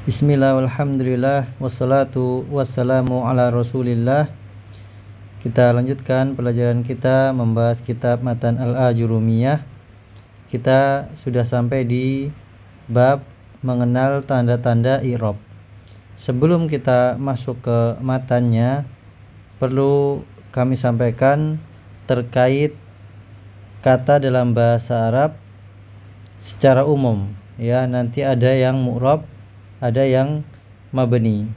Bismillah, alhamdulillah, wassalatu wassalamu ala rasulillah. Kita lanjutkan pelajaran kita membahas kitab Matan al-Ajurumiyah. Kita sudah sampai di bab mengenal tanda-tanda i'rab. Sebelum kita masuk ke matannya, perlu kami sampaikan terkait kata dalam bahasa Arab secara umum. Ya, nanti ada yang mu'rab, ada yang mabni.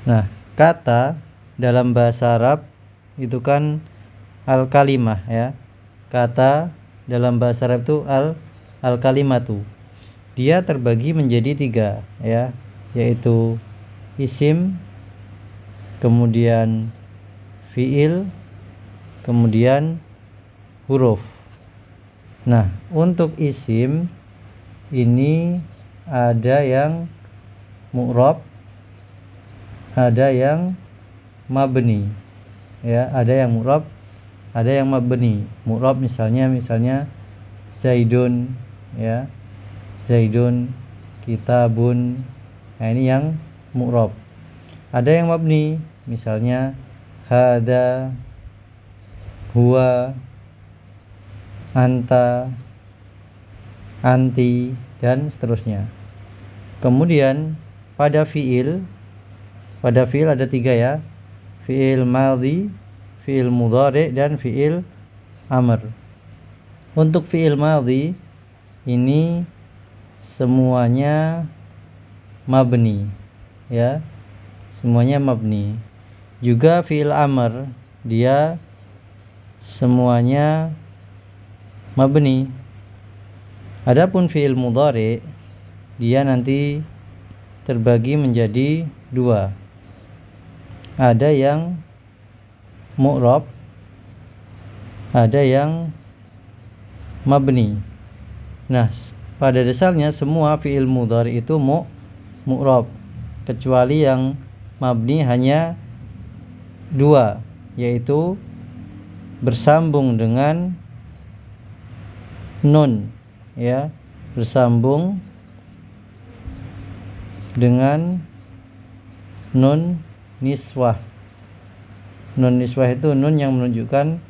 Nah, kata dalam bahasa Arab itu kan al-kalimah ya. Kata dalam bahasa Arab itu al-kalimatu. Dia terbagi menjadi 3 ya, yaitu isim, kemudian fiil, kemudian huruf. Nah, untuk isim ini ada yang mu'rab, ada yang mabni. Ya, ada yang mu'rab, ada yang mabni. Mu'rab misalnya Zaidun ya. Zaidun, kitabun. Nah, ini yang mu'rab. Ada yang mabni, misalnya hada, huwa, anta, anti, dan seterusnya. Kemudian pada fiil ada 3 ya. Fiil madhi, fiil mudhari, dan fiil amr. Untuk fiil madhi ini semuanya mabni ya. Semuanya mabni. Juga fiil amr dia semuanya mabni. Adapun fiil mudhari dia nanti terbagi menjadi 2. Ada yang mu'rab, ada yang mabni. Nah, pada dasarnya semua fiil mudhari itu mu'rab, kecuali yang mabni hanya 2, yaitu bersambung dengan nun ya, bersambung dengan nun niswah. Nun niswah itu nun yang menunjukkan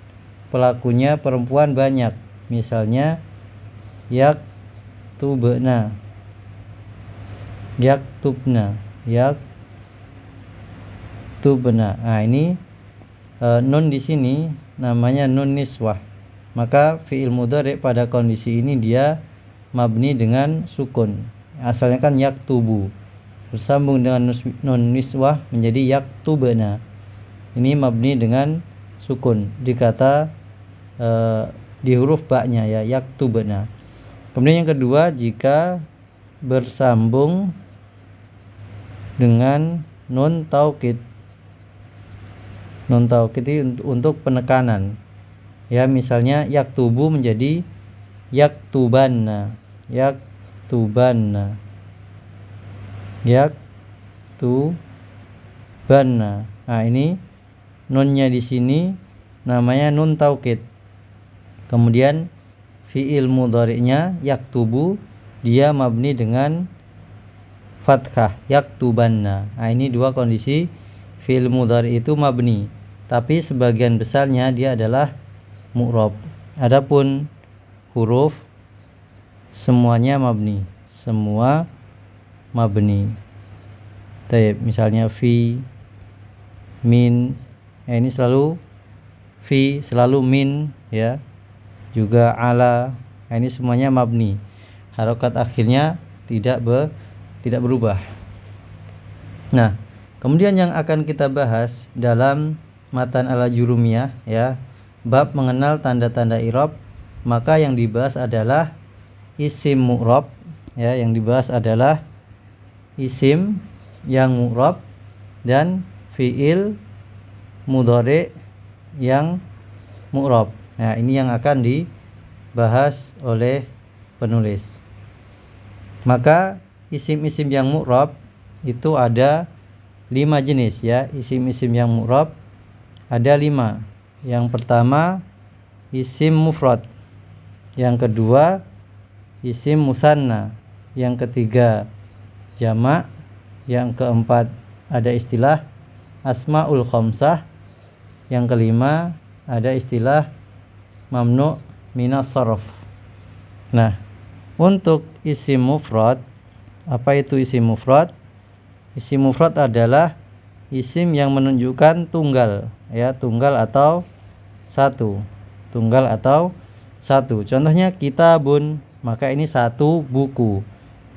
pelakunya perempuan banyak. Misalnya yaktubna, yaktubna, yaktubna. Nah, ini nun di sini namanya nun niswah. Maka fi'il mudhari pada kondisi ini dia mabni dengan sukun. Asalnya kan yaktubu, bersambung dengan nun niswah menjadi yaktubna. Ini mabni dengan sukun di kata di huruf ba-nya ya, yaktubna. Kemudian yang kedua, jika bersambung dengan nun taukid. Nun taukid itu untuk penekanan. Ya, misalnya yaktubu menjadi yaktubanna, yaktubanna, yaktubanna. Nah, ini nunnya di sini namanya nun taukid. Kemudian fiil mudhari'nya yaktubu dia mabni dengan fathah, yaktubanna. Nah, ini 2 kondisi fiil mudhari' itu mabni, tapi sebagian besarnya dia adalah mu'rab. Adapun huruf semuanya mabni, semua mabni. Taib, misalnya fi, min, ini selalu fi, selalu min ya. Juga ala, ini semuanya mabni. Harokat akhirnya tidak berubah. Nah, kemudian yang akan kita bahas dalam Matan al-Ajurumiyah ya, bab mengenal tanda-tanda i'rab, maka yang dibahas adalah isim mu'rab ya, yang dibahas adalah isim yang mu'rab dan fiil mudhari yang mu'rab. Nah, ini yang akan dibahas oleh penulis. Maka isim-isim yang mu'rab itu ada 5 jenis ya. Isim-isim yang mu'rab ada 5. Yang pertama isim mufrad, yang kedua isim musanna, yang ketiga jamak. Yang keempat ada istilah asmaul khamsah. Yang kelima ada istilah mamnu' minas sarf. Nah, untuk isim mufrad, apa itu isim mufrad? Isim mufrad adalah isim yang menunjukkan tunggal, ya, tunggal atau satu. Tunggal atau satu. Contohnya kitabun, maka ini satu buku.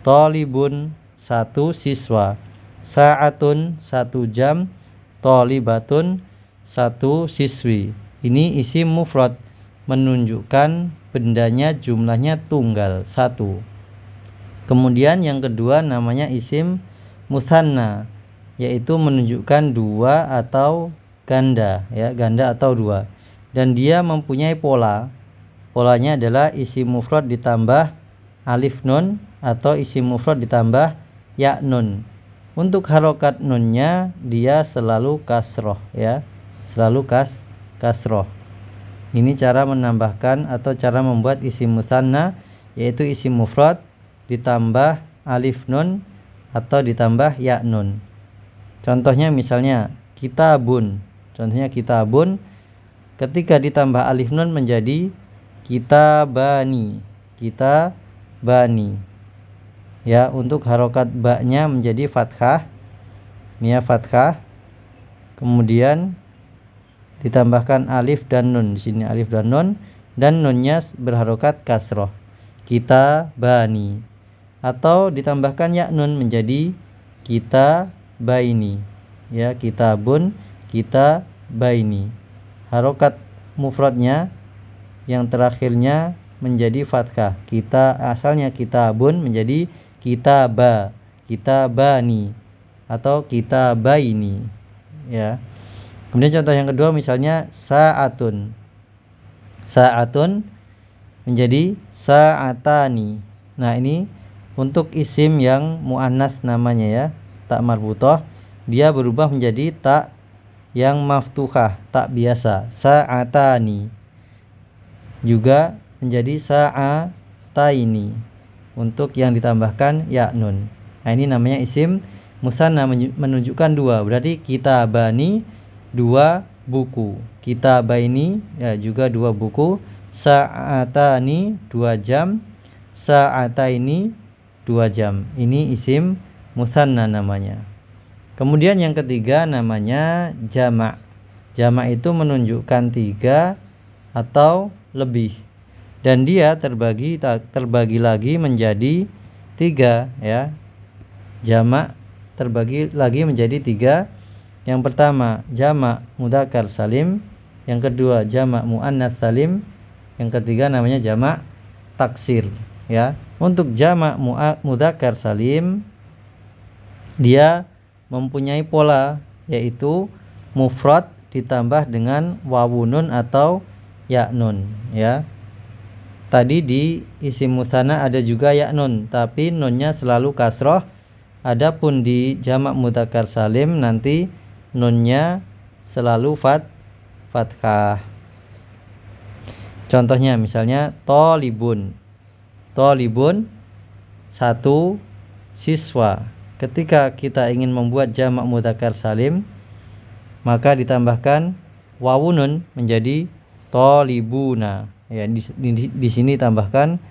Tolibun, satu siswa. Sa'atun, satu jam. Tolibatun, satu siswi. Ini isim mufrad, menunjukkan bendanya jumlahnya tunggal, satu. Kemudian yang kedua namanya isim musanna, yaitu menunjukkan dua atau ganda, ya, ganda atau dua. Dan dia mempunyai pola. Polanya adalah isim mufrad ditambah alif nun atau isim mufrad ditambah ya nun. Untuk harokat nunnya dia selalu kasroh, ya, selalu kasroh. Ini cara menambahkan atau cara membuat isim musanna, yaitu isim mufrad ditambah alif nun atau ditambah ya nun. Contohnya misalnya kitabun. Contohnya kitabun, ketika ditambah alif nun menjadi kitabani. Kitabani. Ya, untuk harokat ba-nya menjadi fathah. Ini ya, fathah. Kemudian ditambahkan alif dan nun. Di sini alif dan nun, dan nunnya berharokat kasroh. Kitabani. Atau ditambahkan ya nun menjadi kitabaini. Ya, kitabun, kitabaini. Harokat mufradnya yang terakhirnya menjadi fathah. Asalnya kitabun menjadi kitaba, kitabani atau kitabaini, ya. Kemudian contoh yang kedua misalnya sa'atun. Sa'atun menjadi sa'atani. Nah, ini untuk isim yang muannas namanya, ya, tak marbutoh, dia berubah menjadi tak yang maftuhah, tak biasa, sa'atani. Juga menjadi sa'ataini untuk yang ditambahkan ya nun. Nah, ini namanya isim musanna, menunjukkan dua. Berarti kitabani, dua buku. Kitabaini, ya, juga dua buku. Sa'atani, 2 jam. Sa'ataini, 2 jam. Ini isim musanna namanya. Kemudian yang ketiga namanya jamak. Jamak itu menunjukkan 3 atau lebih, dan dia terbagi lagi menjadi 3, ya. Jamak terbagi lagi menjadi 3. Yang pertama jamak mudzakkar salim, yang kedua jamak muannats salim, yang ketiga namanya jamak taksir, ya. Untuk jamak mudzakkar salim dia mempunyai pola, yaitu mufrad ditambah dengan wawunun atau ya nun, ya. Tadi di isim musanna ada juga ya nun, tapi nunnya selalu kasroh. Adapun di jamak mudzakkar salim nanti nunnya selalu fathah. Contohnya misalnya tolibun. Tolibun, satu siswa. Ketika kita ingin membuat jamak mudzakkar salim, maka ditambahkan wawunun menjadi tolibuna, ya. Di sini tambahkan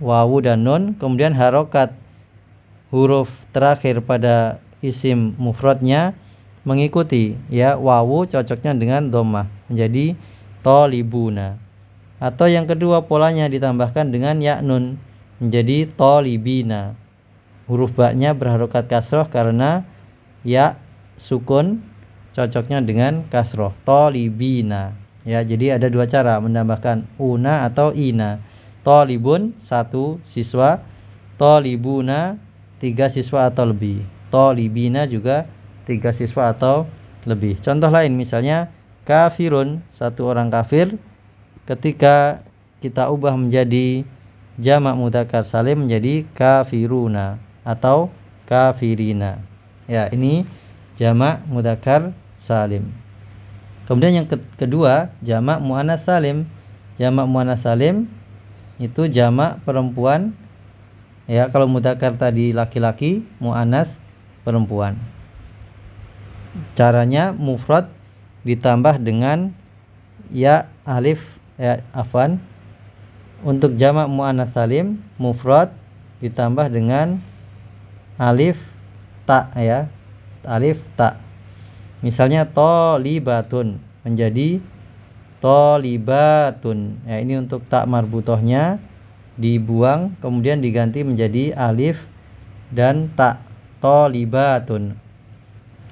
wawu dan nun, kemudian harokat huruf terakhir pada isim mufradnya mengikuti, ya, wawu cocoknya dengan dhammah menjadi tolibuna. Atau yang kedua polanya ditambahkan dengan ya nun menjadi tolibina. Huruf ba-nya berharokat kasroh karena ya sukun cocoknya dengan kasroh, tolibina, ya. Jadi ada dua cara menambahkan una atau ina. Tolibun, satu siswa. Tolibuna, 3 siswa atau lebih. Tolibina juga 3 siswa atau lebih. Contoh lain misalnya kafirun, satu orang kafir. Ketika kita ubah menjadi jamak mudzakkar salim menjadi kafiruna atau kafirina, ya. Ini jamak mudzakkar salim. Kemudian yang kedua jamak muannats salim. Jamak muannats salim itu jamak perempuan Ya, kalau mudzakkar tadi laki-laki, muannas perempuan. Caranya mufrad ditambah dengan ya alif afan. Untuk jamak muannas salim, mufrad ditambah dengan alif ta ya. Alif ta. Misalnya tholibatun menjadi tholibatun. Ya, ini untuk ta marbutohnya dibuang kemudian diganti menjadi alif dan ta. Tholibatun.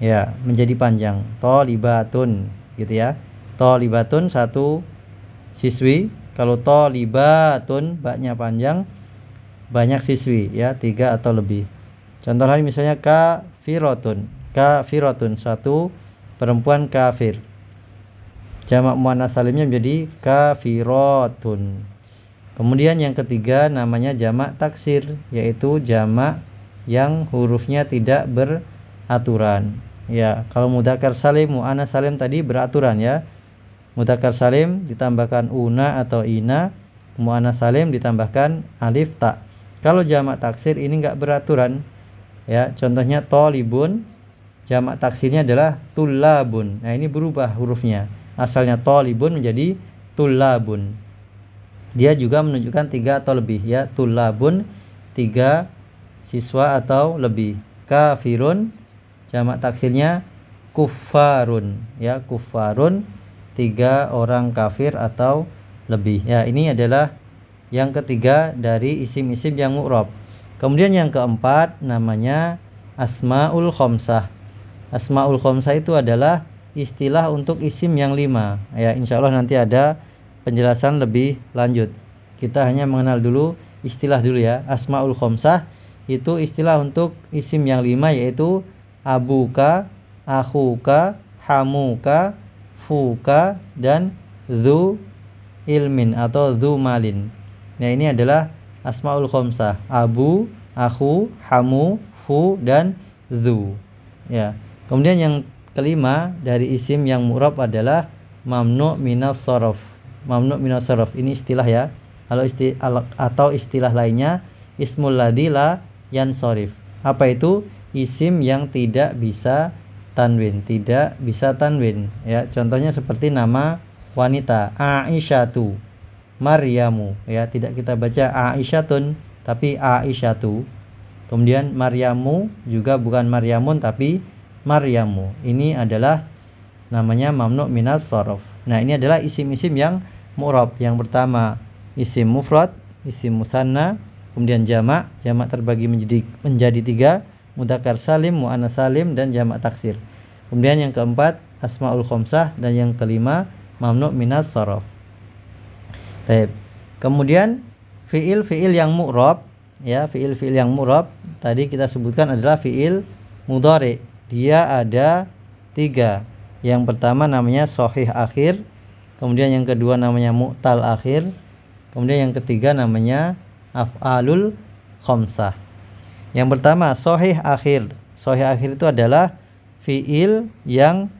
Ya, menjadi panjang. Tholibatun gitu ya. Tholibatun satu siswi. Kalau tholibatun baknya panjang, banyak siswi ya, 3 atau lebih. Contoh lain misalnya kafiratun. Kafiratun satu perempuan kafir. Jamak muannas salimnya menjadi kafiratun. Kemudian yang ketiga namanya jamak taksir, yaitu jamak yang hurufnya tidak beraturan. Ya, kalau mudzakkar salim, muannas salim tadi beraturan ya. Mudzakkar salim ditambahkan una atau ina, muannas salim ditambahkan alif ta. Kalau jamak taksir ini enggak beraturan. Ya, contohnya tolibun, jamak taksirnya adalah tullabun. Nah, ini berubah hurufnya. Asalnya tolibun menjadi tullabun. Dia juga menunjukkan 3 atau lebih ya. Tullabun 3 siswa atau lebih. Kafirun jamak taksirnya kuffarun ya, kuffarun 3 orang kafir atau lebih. Ya, ini adalah yang ketiga dari isim-isim yang mu'rab. Kemudian yang keempat namanya asmaul khamsah. Asmaul khamsah itu adalah istilah untuk isim yang 5. Ya, insyaallah nanti ada penjelasan lebih lanjut. Kita hanya mengenal dulu istilah dulu ya. Asmaul khamsah itu istilah untuk isim yang 5, yaitu abuka, akhuka, hamuka, fuka, dan dzu ilmin atau dzu malin. Nah, ini adalah asmaul khamsah. Abu, akhu, hamu, fu, dan dzu. Ya. Kemudian yang kelima dari isim yang mu'rab adalah mamnu' minas shorof. Mamnu' minas shorof ini istilah ya. Atau istilah lainnya ismul ladzi la yanshorif. Apa itu? Isim yang tidak bisa tanwin, tidak bisa tanwin ya. Contohnya seperti nama wanita Aisyatu, Maryamu ya, tidak kita baca Aisyatun tapi Aisyatu. Kemudian Maryamu juga bukan Maryamun tapi Maryamu. Ini adalah namanya mamnu' minas shorof. Nah, ini adalah isim-isim yang mu'rab. Yang pertama isim mufrad, isim musanna, kemudian jamak terbagi menjadi 3, mudzakkar salim, muannas salim, dan jamak taksir. Kemudian yang keempat asmaul khamsah, dan yang kelima mamnu' minas shorof. Baik. Kemudian fiil-fiil yang mu'rab ya, fiil-fiil yang mu'rab tadi kita sebutkan adalah fiil mudhari. Dia ada 3. Yang pertama namanya shahih akhir, kemudian yang kedua namanya mu'tal akhir, kemudian yang ketiga namanya af'alul khamsah. Yang pertama shahih akhir. Shahih akhir itu adalah fiil yang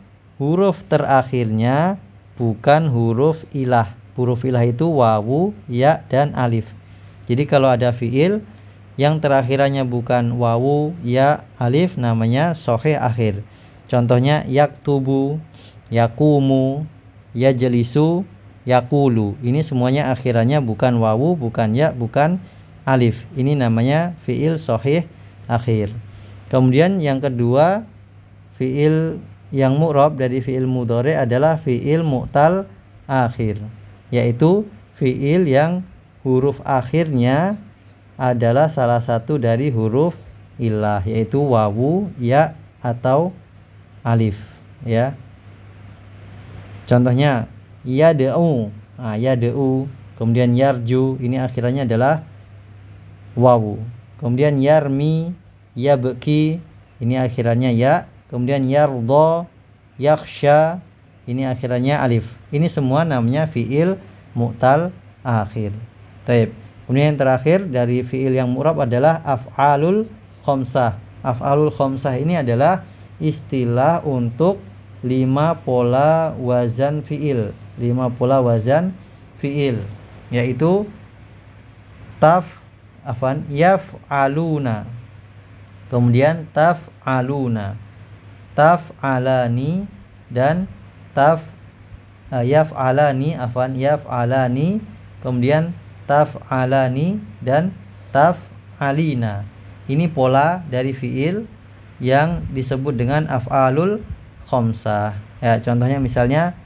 huruf terakhirnya bukan huruf ilah. Huruf ilah itu wawu, ya, dan alif. Jadi kalau ada fiil yang terakhirannya bukan wawu, ya, alif, namanya shahih akhir. Contohnya yaktubu, yakumu, yajlisu, yakulu. Ini semuanya akhirannya bukan wawu, bukan ya, bukan alif. Ini namanya fiil shahih akhir. Kemudian yang kedua, fiil yang mu'rab dari fiil mudhari adalah fiil mu'tal akhir, yaitu fiil yang huruf akhirnya adalah salah satu dari huruf ilah, yaitu wawu, ya, atau alif ya. Contohnya yad'u, yad'u, kemudian yarju, ini akhirannya adalah wawu. Kemudian yarmi, yabki, ini akhirannya ya. Kemudian yardha, yakhsha, ini akhirannya alif. Ini semua namanya fiil mu'tal akhir. Baik. Kemudian yang terakhir dari fiil yang mu'rab adalah af'alul khamsah. Af'alul khamsah ini adalah istilah untuk 5 pola wazan fiil. 5 pola wazan fiil, yaitu yaf'aluna. Kemudian taf'aluna, taf'alani dan yaf'alani, kemudian taf'alani dan taf'alina. Ini pola dari fiil yang disebut dengan af'alul khamsah. Ya, contohnya misalnya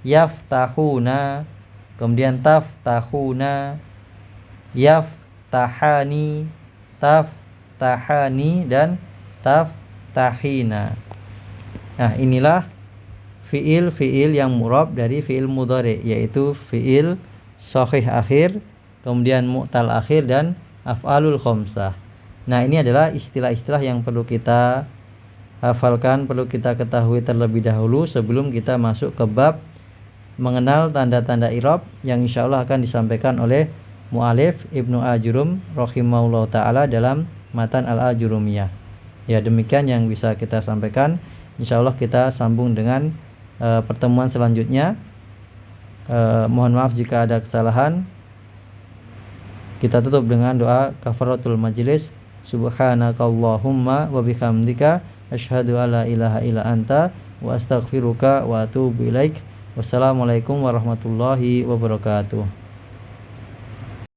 yaftahuna, kemudian taftahuna, yaftahani, taftahani dan taftahina. Nah, inilah fiil-fiil yang mu'rab dari fiil mudhari, yaitu fiil shahih akhir, kemudian mu'tal akhir dan af'alul khamsah. Nah, ini adalah istilah-istilah yang perlu kita hafalkan, perlu kita ketahui terlebih dahulu sebelum kita masuk ke bab mengenal tanda-tanda i'rab yang insyaallah akan disampaikan oleh mu'alif Ibnu Ajurum rahimahullah ta'ala dalam matan al-Ajurumiyah. Ya, demikian yang bisa kita sampaikan. Insyaallah kita sambung dengan pertemuan selanjutnya. Mohon maaf jika ada kesalahan. Kita tutup dengan doa kafaratul majlis. Subhanakallahumma wa bihamdika asyhadu alla ilaha illa anta wa astaghfiruka wa atubu ilaik. Wassalamualaikum warahmatullahi wabarakatuh.